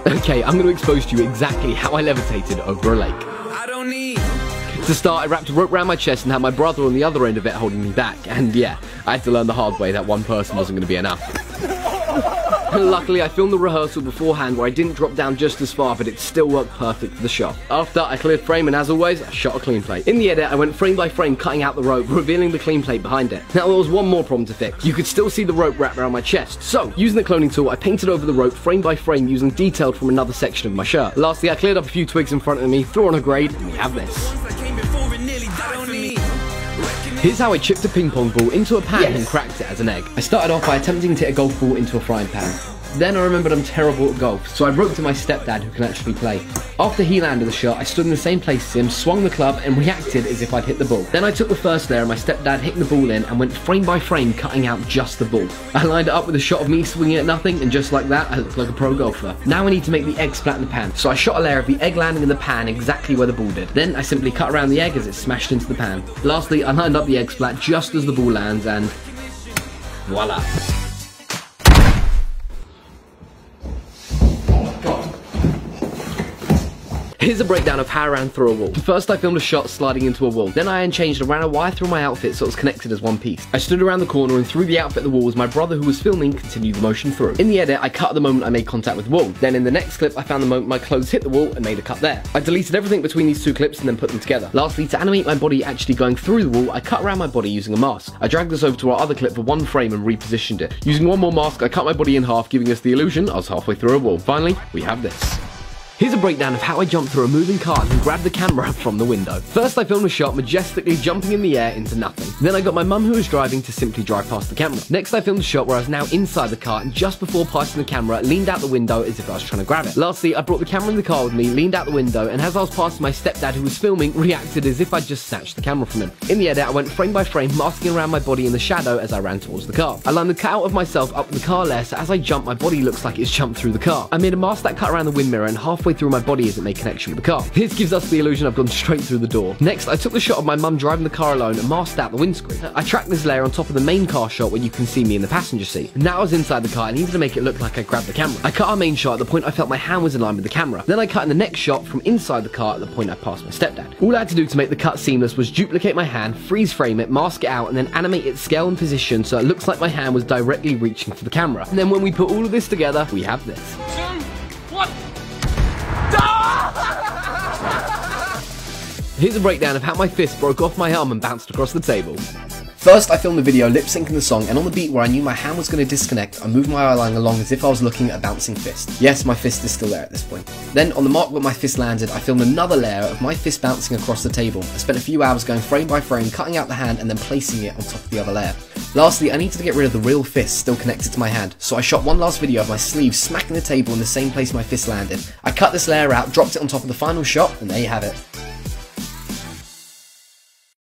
Okay, I'm going to expose to you exactly how I levitated over a lake. To start, I wrapped a rope around my chest and had my brother on the other end of it holding me back. And yeah, I had to learn the hard way that one person wasn't going to be enough. Luckily, I filmed the rehearsal beforehand where I didn't drop down just as far, but it still worked perfect for the shot. After, I cleared frame and as always, I shot a clean plate. In the edit, I went frame by frame cutting out the rope, revealing the clean plate behind it. Now, there was one more problem to fix. You could still see the rope wrapped around my chest. So, using the cloning tool, I painted over the rope frame by frame using detailed from another section of my shirt. Lastly, I cleared up a few twigs in front of me, threw on a grade, and we have this. Here's how I chipped a ping pong ball into a pan and cracked it as an egg. I started off by attempting to hit a golf ball into a frying pan. Then I remembered I'm terrible at golf, so I wrote to my stepdad who can actually play. After he landed the shot, I stood in the same place as him, swung the club and reacted as if I'd hit the ball. Then I took the first layer of my stepdad hitting the ball in and went frame by frame cutting out just the ball. I lined it up with a shot of me swinging at nothing, and just like that I looked like a pro golfer. Now I need to make the egg splat in the pan, so I shot a layer of the egg landing in the pan exactly where the ball did. Then I simply cut around the egg as it smashed into the pan. Lastly, I lined up the egg splat just as the ball lands and voila. Here's a breakdown of how I ran through a wall. First I filmed a shot sliding into a wall. Then I unchanged and ran a wire through my outfit so it was connected as one piece. I stood around the corner and threw the outfit at the wall as my brother who was filming continued the motion through. In the edit, I cut at the moment I made contact with the wall. Then in the next clip, I found the moment my clothes hit the wall and made a cut there. I deleted everything between these two clips and then put them together. Lastly, to animate my body actually going through the wall, I cut around my body using a mask. I dragged this over to our other clip for one frame and repositioned it. Using one more mask, I cut my body in half, giving us the illusion I was halfway through a wall. Finally, we have this. Here's a breakdown of how I jumped through a moving car and grabbed the camera from the window. First I filmed a shot majestically jumping in the air into nothing. Then I got my mum who was driving to simply drive past the camera. Next I filmed a shot where I was now inside the car and just before passing the camera, leaned out the window as if I was trying to grab it. Lastly, I brought the camera in the car with me, leaned out the window, and as I was passing my stepdad who was filming, reacted as if I'd just snatched the camera from him. In the edit, I went frame by frame, masking around my body in the shadow as I ran towards the car. I lined the cutout of myself up with the car layer, so as I jump, my body looks like it's jumped through the car. I made a mask that cut around the wind mirror and halfway through my body as it made connection with the car. This gives us the illusion I've gone straight through the door. Next, I took the shot of my mum driving the car alone and masked out the windscreen. I tracked this layer on top of the main car shot where you can see me in the passenger seat. Now I was inside the car, I needed to make it look like I grabbed the camera. I cut our main shot at the point I felt my hand was in line with the camera. Then I cut in the next shot from inside the car at the point I passed my stepdad. All I had to do to make the cut seamless was duplicate my hand, freeze frame it, mask it out, and then animate its scale and position so it looks like my hand was directly reaching for the camera. And then when we put all of this together, we have this. 2, 1. Here's a breakdown of how my fist broke off my arm and bounced across the table. First, I filmed the video lip-syncing the song, and on the beat where I knew my hand was going to disconnect, I moved my eyeline along as if I was looking at a bouncing fist. Yes, my fist is still there at this point. Then, on the mark where my fist landed, I filmed another layer of my fist bouncing across the table. I spent a few hours going frame by frame, cutting out the hand and then placing it on top of the other layer. Lastly, I needed to get rid of the real fist still connected to my hand, so I shot one last video of my sleeve smacking the table in the same place my fist landed. I cut this layer out, dropped it on top of the final shot, and there you have it.